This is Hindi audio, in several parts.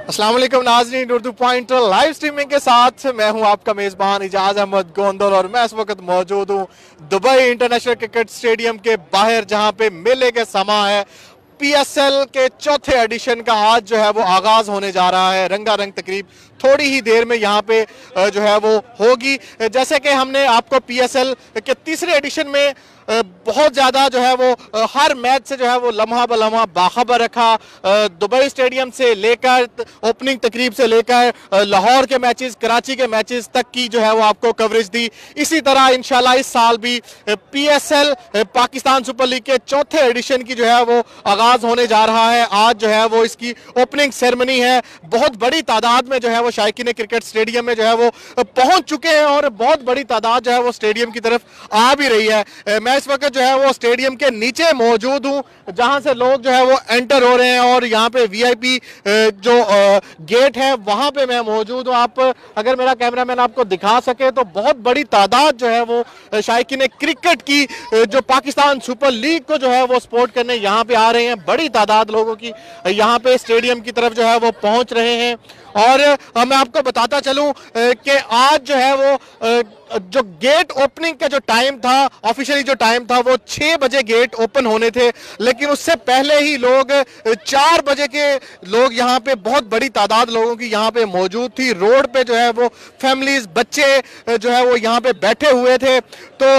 अस्सलाम वालेकुम नाज़रीन, उर्दू पॉइंट लाइव स्ट्रीमिंग के साथ मैं हूं आपका मेज़बान इजाज अहमद गोंदल और मैं इस वक्त मौजूद हूं दुबई इंटरनेशनल क्रिकेट स्टेडियम के बाहर, जहां पे मेले के समा है। पीएसएल के चौथे एडिशन का आज जो है वो आगाज होने जा रहा है। रंगारंग तकरीब थोड़ी ही देर में यहाँ पे जो है वो होगी। जैसे कि हमने आपको पीएसएल के तीसरे एडिशन में बहुत ज़्यादा जो है वो हर मैच से जो है वो लम्हा ब लम्हा बाखबर रखा। दुबई स्टेडियम से लेकर ओपनिंग तकरीब से लेकर लाहौर के मैचेस, कराची के मैचेस तक की जो है वो आपको कवरेज दी। इसी तरह इंशाल्लाह इस साल भी पीएसएल पाकिस्तान सुपर लीग के चौथे एडिशन की जो है वो आगाज होने जा रहा है। आज जो है वो इसकी ओपनिंग सेरेमनी है। बहुत बड़ी तादाद में जो है वो शायकीन क्रिकेट स्टेडियम में जो है वो पहुंच चुके हैं और बहुत बड़ी तादाद जो है वो स्टेडियम की तरफ आ भी रही है। मैं इस वक्त जो है वो स्टेडियम के नीचे मौजूद हूं, जहां से लोग जो है वो एंटर हो रहे हैं और यहाँ पे वीआईपी जो गेट है वहां पे मैं मौजूद हूं। आप अगर मेरा कैमरामैन आपको दिखा सके तो बहुत बड़ी तादाद जो है वो शायकीन क्रिकेट की जो पाकिस्तान सुपर लीग को जो है वो सपोर्ट करने यहाँ पे आ रहे हैं। बड़ी तादाद लोगों की यहाँ पे स्टेडियम की तरफ जो है वो पहुंच रहे हैं। और मैं आपको बताता चलूं कि आज जो है वो जो गेट ओपनिंग का जो टाइम था, ऑफिशियली जो टाइम था वो 6 बजे गेट ओपन होने थे, लेकिन उससे पहले ही लोग 4 बजे के लोग यहाँ पे बहुत बड़ी तादाद लोगों की यहाँ पे मौजूद थी। रोड पे जो है वो फैमिलीज, बच्चे जो है वो यहाँ पे बैठे हुए थे। तो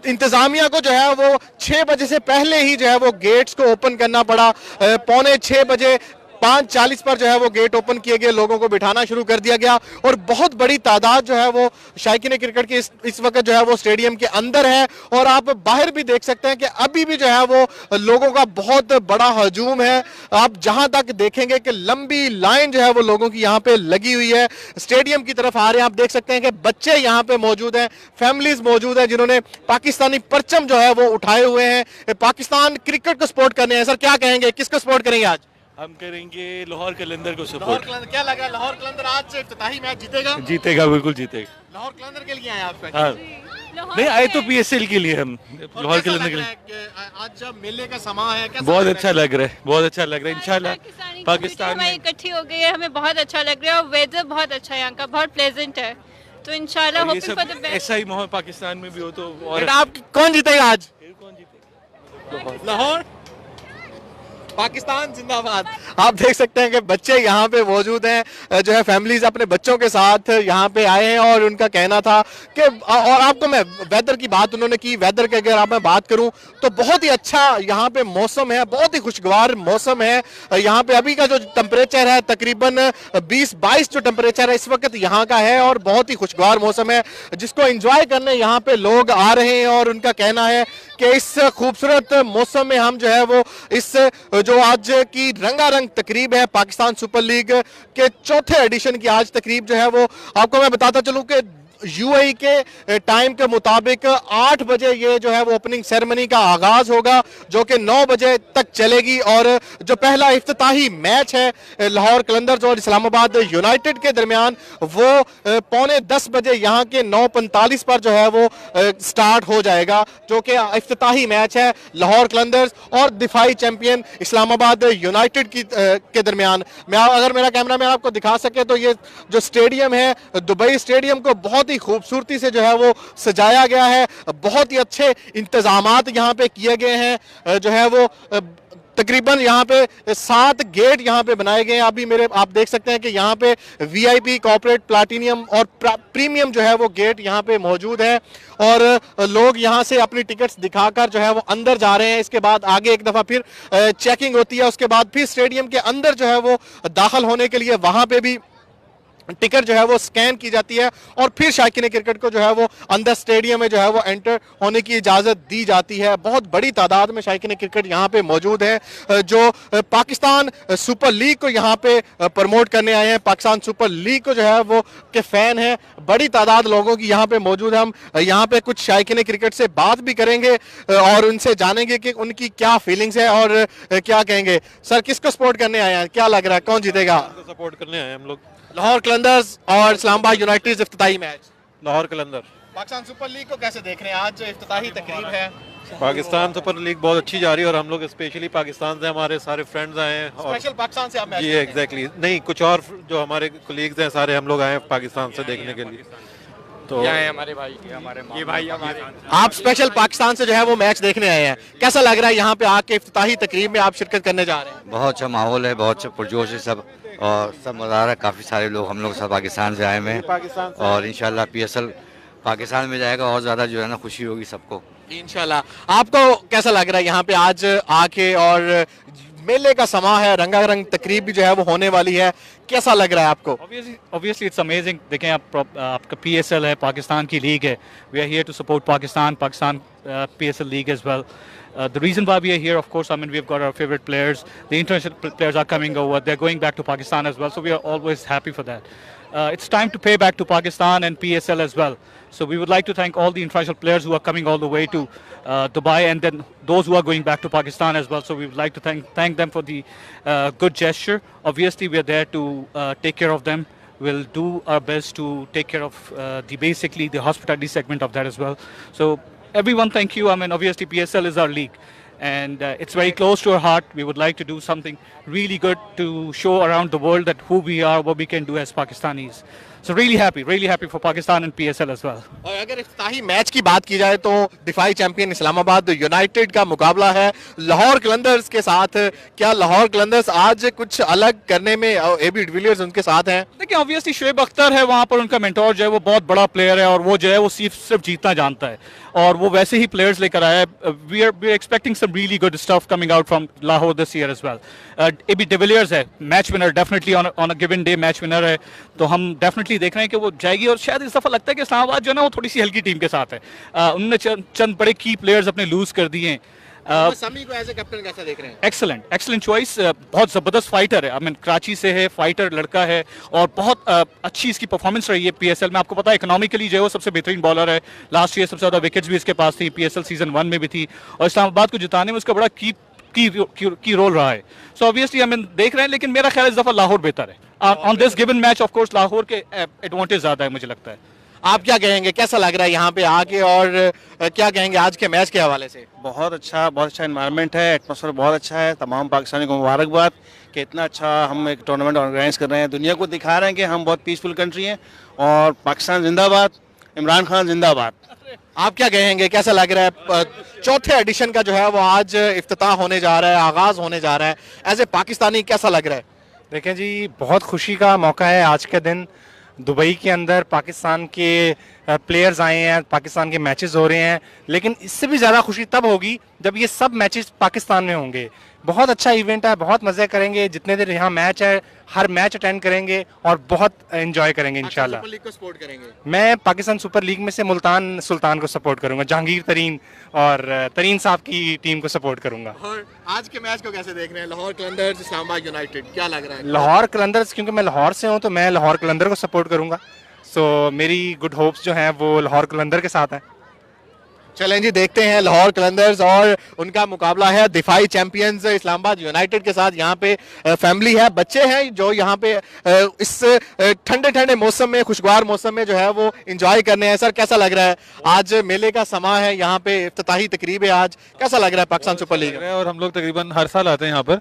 इंतजामिया को जो है वो 6 बजे से पहले ही जो है वो गेट्स को ओपन करना पड़ा। 5:45 बजे 5:40 पर जो है वो गेट ओपन किए गए, लोगों को बिठाना शुरू कर दिया गया और बहुत बड़ी तादाद जो है वो शायकीन क्रिकेट की इस वक्त जो है वो स्टेडियम के अंदर है। और आप बाहर भी देख सकते हैं कि अभी भी जो है वो लोगों का बहुत बड़ा हजूम है। आप जहां तक देखेंगे कि लंबी लाइन जो है वो लोगों की यहाँ पे लगी हुई है, स्टेडियम की तरफ आ रहे हैं। आप देख सकते हैं कि बच्चे यहाँ पे मौजूद हैं, फैमिलीज मौजूद हैं जिन्होंने पाकिस्तानी परचम जो है वो उठाए हुए हैं, पाकिस्तान क्रिकेट को सपोर्ट करने हैं। सर क्या कहेंगे, किसको सपोर्ट करेंगे आज? हम करेंगे लाहौर कलंदर को लाहौर सपोर्ट। कलंदर, क्या लग रहा है लाहौर कलंदर आज इफ्तिताही मैच जीतेगा? जीतेगा, बिल्कुल जीतेगा। लाहौर कलंदर के लिए आए आप? हाँ, नहीं आए तो पीएसएल के लिए हम लाहौर कलंदर के लिए। आज जब मेले का समा है, कैसा बहुत लग रहा अच्छा लग रहा है, बहुत अच्छा लग रहा है। इंशाल्लाह पाकिस्तान में इकट्ठी हो गई है, हमें बहुत अच्छा लग रहा है और वेदर बहुत अच्छा है, यहाँ का बहुत प्लेजेंट है। तो इंशाल्लाह और ये hoping for the sub best. ऐसा ही माहौल पाकिस्तान में भी हो तो और बेटा आप कौन जीतेगा आज? कौन जीतेगा? लाहौर, पाकिस्तान जिंदाबाद। आप देख सकते हैं कि बच्चे यहाँ पे मौजूद हैं, जो है फैमिलीज अपने बच्चों के साथ यहाँ पे आए हैं और उनका कहना था कि, और आपको मैं वेदर की बात उन्होंने की, वेदर की अगर आप मैं बात करूं तो बहुत ही अच्छा यहाँ पे मौसम है, बहुत ही खुशगवार मौसम है। यहाँ पे अभी का जो टेम्परेचर है तकरीबन 20-22 जो टेम्परेचर है इस वक्त यहाँ का है और बहुत ही खुशगवार मौसम है जिसको एंजॉय करने यहाँ पे लोग आ रहे हैं। और उनका कहना है कि इस खूबसूरत मौसम में हम जो है वो इस जो आज की रंगारंग तकरीब है पाकिस्तान सुपर लीग के चौथे एडिशन की आज तकरीब जो है वो आपको मैं बताता चलूं कि यूएई के टाइम के मुताबिक 8 बजे ये जो है वो ओपनिंग सेरेमनी का आगाज होगा, जो कि 9 बजे तक चलेगी। और जो पहला इफ्तिताही मैच है लाहौर कलंदर्स और इस्लामाबाद यूनाइटेड के दरमियान वो 9:45 बजे यहाँ के 9:45 पर जो है वो स्टार्ट हो जाएगा, जो कि इफ्तिताही मैच है लाहौर कलंदर्स और दिफाई चैंपियन इस्लामाबाद यूनाइटेड के दरमियान। मैं अगर मेरा कैमरा मैन आपको दिखा सके तो ये जो स्टेडियम है दुबई स्टेडियम को बहुत खूबसूरती से जो है वो सजाया गया है, बहुत ही अच्छे इंतजामात यहाँ पे किए गए हैं। जो है वो तकरीबन यहाँ पे 7 गेट यहाँ पे बनाए गए हैं। अभी मेरे आप देख सकते हैं कि यहाँ पे वीआईपी, कॉर्पोरेट, प्लैटिनियम और प्रीमियम जो है वो गेट यहाँ पे मौजूद है और लोग यहाँ से अपनी टिकट्स दिखाकर जो है वो अंदर जा रहे हैं। इसके बाद आगे एक दफ़ा फिर चेकिंग होती है, उसके बाद फिर स्टेडियम के अंदर जो है वो दाखिल होने के लिए वहाँ पे भी टिकट जो है वो स्कैन की जाती है और फिर शायकीन क्रिकेट को जो है वो अंदर स्टेडियम में जो है वो एंटर होने की इजाज़त दी जाती है। बहुत बड़ी तादाद में शायकीन क्रिकेट यहाँ पे मौजूद है जो पाकिस्तान सुपर लीग को यहाँ पे प्रमोट करने आए हैं, पाकिस्तान सुपर लीग को जो है वो के फ़ैन हैं। बड़ी तादाद लोगों की यहाँ पे मौजूद है। हम यहाँ पे कुछ शायकीन क्रिकेट से बात भी करेंगे और उनसे जानेंगे कि उनकी क्या फीलिंग्स है और क्या कहेंगे। सर किसको सपोर्ट करने आए हैं, क्या लग रहा है कौन जीतेगा? सपोर्ट करने आए हम लोग लाहौर कलंदर्स और इस्लामाबाद यूनाइटेड इफ्तिताही मैच। लाहौर कलंदर। पाकिस्तान सुपर लीग को कैसे देख रहे हैं? आज इफ्तिताही तकरीब है, पाकिस्तान सुपर लीग बहुत अच्छी जा रही है और हम लोग स्पेशली पाकिस्तान से हमारे सारे फ्रेंड्स आए हैं और स्पेशल पाकिस्तान से आप मैच जी देख रहे हैं। एग्जैक्टली नहीं कुछ और जो हमारे कोलीग्स हैं सारे हम लोग आए हैं पाकिस्तान से देखने के लिए तो आप स्पेशल पाकिस्तान से जो है वो मैच देखने आए हैं, कैसा लग रहा है यहाँ पे आके इफ्तिताही तकरीब में आप शिरकत करने जा रहे हैं? बहुत अच्छा माहौल है, बहुत अच्छा पुरजोश है सब और सब मज़ा आ रहा है। काफ़ी सारे लोग हम लोग सब पाकिस्तान से आए हुए हैं पाकिस्तान से और इंशाल्लाह PSL पाकिस्तान में जाएगा और ज़्यादा जो है ना खुशी होगी सबको। इंशाल्लाह। आपको कैसा लग रहा है यहाँ पे आज आके, और मेले का समा है, रंगारंग तकरीब भी जो है वो होने वाली है, कैसा लग रहा है आपको? Obviously it's amazing. देखें आपका PSL है, पाकिस्तान की लीग है. We are here to support Pakistan PSL league as well. The reason why we are here, of course, I mean, we've got our favorite players. The international players are coming over. They're going back to Pakistan as well. So we are always happy for that. It's time to pay back to Pakistan and PSL as well. So we would like to thank all the international players who are coming all the way to Dubai, and then those who are going back to Pakistan as well. So we would like to thank them for the good gesture. Obviously, we are there to take care of them. We'll do our best to take care of basically the hospitality segment of that as well. So everyone, thank you. I mean, obviously PSL is our league, and it's very close to our heart. We would like to do something really good to show around the world that who we are, what we can do as Pakistanis. So really happy for Pakistan and PSL as well. और अगर इफ्तिताही मैच की बात की जाए तो दिफाई चैंपियन इस्लामाबाद यूनाइटेड का मुकाबला है लाहौर कलंदर्स के साथ। क्या लाहौर कलंदर्स आज कुछ अलग करने में AB डिविलियर्स उनके साथ हैं? देखिए ऑब्वियसली शुएब अख्तर है वहाँ पर, उनका मेंटोर जो है वो बहुत बड़ा प्लेयर है और वो जो है वो सिर्फ जीतना जानता है और वो वैसे ही प्लेयर्स लेकर आया है। We are expecting some really good stuff coming out from Lahore this year as well. AB de Villiers है match winner, definitely on a given day match winner है, तो हम डेफिनेटली देख रहे हैं कि वो जाएगी। और शायद इस दफा लगता है कि इस्लामाबाद जो है ना वो थोड़ी सी हल्की टीम के साथ है। उन्होंने चंद बड़े की प्लेयर्स अपने लूज कर दिए हैं। समी को एज ए कैप्टन कैसा देख रहे हैं? एक्सलेंट चॉइस, बहुत ज़बरदस्त फाइटर है। आई मीन कराची से है, फाइटर लड़का है और बहुत अच्छी इसकी परफॉर्मेंस रही है PSL में। आपको पता है इकोनॉमिकली जो है वो सबसे बेहतरीन बॉलर है। लास्ट ईयर सबसे ज़्यादा विकेट्स भी इसके पास थी, PSL सीजन 1 में भी थी और इस्लामाबाद को जिताने में उसका बड़ा की रोल रहा है। सो ऑब्वियसली आई मीन देख रहे हैं, लेकिन मेरा ख्याल इस दफ़ा लाहौर बेहतर है। On this given match of course Lahore के एडवांटेज ज़्यादा है मुझे लगता है। आप क्या कहेंगे, कैसा लग रहा है यहाँ पे आके, और क्या कहेंगे आज के मैच के हवाले से? बहुत अच्छा एनवायरनमेंट है, एटमॉस्फेयर बहुत अच्छा है। तमाम पाकिस्तानी को मुबारकबाद कि इतना अच्छा हम एक टूर्नामेंट ऑर्गेनाइज कर रहे हैं, दुनिया को दिखा रहे हैं कि हम बहुत पीसफुल कंट्री हैं और पाकिस्तान जिंदाबाद, इमरान खान जिंदाबाद। आप क्या कहेंगे, कैसा लग रहा है? चौथे एडिशन का जो है वो आज इफ्तिताह होने जा रहा है, आगाज होने जा रहा है। एज ए पाकिस्तानी कैसा लग रहा है? देखें जी, बहुत खुशी का मौका है आज के दिन। दुबई के अंदर पाकिस्तान के प्लेयर्स आए हैं, पाकिस्तान के मैचेस हो रहे हैं, लेकिन इससे भी ज़्यादा खुशी तब होगी जब ये सब मैचेस पाकिस्तान में होंगे। बहुत अच्छा इवेंट है, बहुत मज़े करेंगे। जितने देर यहाँ मैच है हर मैच अटेंड करेंगे और बहुत एंजॉय करेंगे इंशाल्लाह। सुपर लीग को सपोर्ट करेंगे? मैं पाकिस्तान सुपर लीग में से मुल्तान सुल्तान को सपोर्ट करूंगा, जहांगीर तरीन और तरीन साहब की टीम को सपोर्ट करूंगा। और आज के मैच को कैसे देख रहे हैं? लाहौर कलंदर्स इस्लामाबाद यूनाइटेड, क्या लग रहा है? लाहौर कलंदर्स, क्योंकि मैं लाहौर से हूं तो मैं लाहौर कलंदर को सपोर्ट करूंगा। सो मेरी गुड होप्स जो हैं वो लाहौर कलंदर के साथ हैं। चलें जी, देखते हैं लाहौर कलंदर्स और उनका मुकाबला है दिफाई चैंपियंस इस्लामाबाद यूनाइटेड के साथ। यहाँ पे फैमिली है, बच्चे हैं जो यहाँ पे इस ठंडे मौसम में, खुशगवार मौसम में जो है वो एंजॉय करने हैं। सर कैसा लग रहा है? आज मेले का समा है, यहाँ पे इफ्तिताही तकरीब है आज, कैसा लग रहा है पाकिस्तान सुपर लीग? और हम लोग तकरीबन हर साल आते हैं यहाँ पर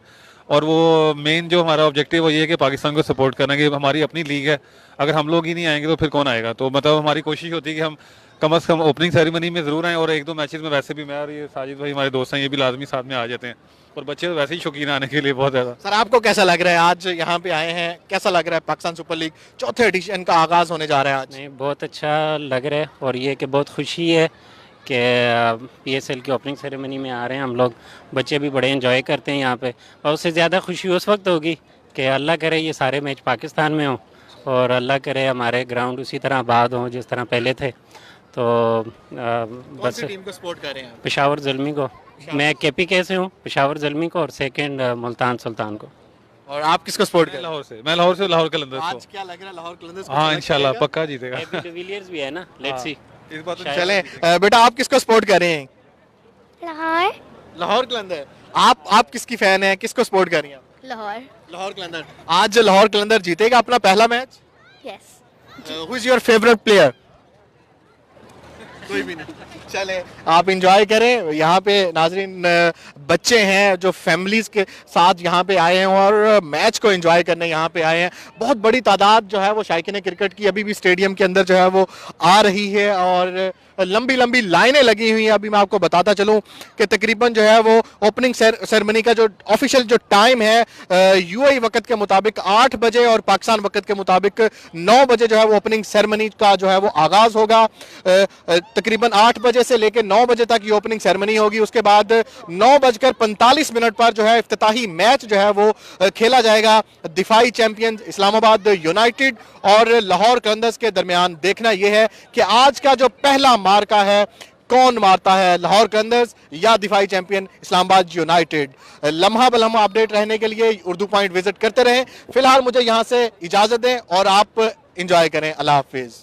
और वो मेन जो हमारा ऑब्जेक्टिव वो ये है कि पाकिस्तान को सपोर्ट करना, कि हमारी अपनी लीग है, अगर हम लोग ही नहीं आएंगे तो फिर कौन आएगा। तो मतलब हमारी कोशिश होती है कि हम कम से कम ओपनिंग सेरेमनी में ज़रूर आएँ और एक दो मैचेस में वैसे भी मैं और ये साजिद भाई हमारे दोस्त हैं, ये भी लाजमी साथ में आ जाते हैं और बच्चे तो वैसे ही शौकीन आने के लिए बहुत ज़्यादा। सर आपको कैसा लग रहा है आज यहाँ पे आए हैं, कैसा लग रहा है? पाकिस्तान सुपर लीग चौथे एडिशन का आगाज़ होने जा रहा है आज। नहीं, बहुत अच्छा लग रहा है और ये कि बहुत खुशी है कि PSL की ओपनिंग सेरेमनी में आ रहे हैं हम लोग। बच्चे भी बड़े एंजॉय करते हैं यहाँ पे और उससे ज़्यादा खुशी उस वक्त होगी कि अल्लाह करे ये सारे मैच पाकिस्तान में हों और अल्लाह करे हमारे ग्राउंड उसी तरह आबाद हों जिस तरह पहले थे। तो बस टीम को सपोर्ट कर रहे हैं? पेशावर ज़ल्मी को। मैं KPK से हूँ, पेशावर ज़ल्मी को, और सेकंड मुल्तान सुल्तान को। और आप किसको सपोर्ट कर रहे हैं? मैं लाहौर से लाहौर कलंदर्स आज को। क्या लग रहा है लाहौर कलंदर्स? हाँ इंशाल्लाह पक्का जीतेगा। AB डिविलियर्स भी है ना, लेट्स सी। इस बात चलें बेटा, आप किसको सपोर्ट कर रहे हैं? लाहौर। लाहौर कलंदर। आप किसकी फैन हैं, किसको सपोर्ट कर रही हैं? लाहौर। लाहौर कलंदर। आज लाहौर कलंदर जीतेगा अपना पहला match? Yes. Who is your favourite player? कोई भी नहीं, चले आप इंजॉय करें। यहाँ पे नाजरीन बच्चे हैं जो फैमिलीज के साथ यहाँ पे आए हैं और मैच को एंजॉय करने यहाँ पे आए हैं। बहुत बड़ी तादाद जो है वो शायकीन क्रिकेट की अभी भी स्टेडियम के अंदर जो है वो आ रही है और लंबी लंबी लाइनें लगी हुई हैं। अभी मैं आपको बताता चलूं कि तकरीबन जो है वो ओपनिंग सेरेमनी का जो ऑफिशियल जो टाइम है यूएई वक्त के मुताबिक 8 बजे और पाकिस्तान वक्त के मुताबिक 9 बजे जो है वो ओपनिंग सेरेमनी का जो है वो आगाज होगा। तकरीबन 8 बजे से लेकर 9 बजे तक ये ओपनिंग सेरेमनी होगी। उसके बाद 9:45 पर जो है इफ्तिताही मैच जो है वो खेला जाएगा। दिफाई चैंपियन इस्लामाबाद यूनाइटेड और लाहौर कलंदर्स के दरमियान देखना यह है कि आज का जो पहला मार्का है कौन मारता है, लाहौर कलंदर्स या दिफाई चैंपियन इस्लामाबाद यूनाइटेड। लम्हा बलम्हा अपडेट रहने के लिए उर्दू पॉइंट विजिट करते रहें। फिलहाल मुझे यहां से इजाजत दें और आप एंजॉय करें। अल्लाह हाफिज।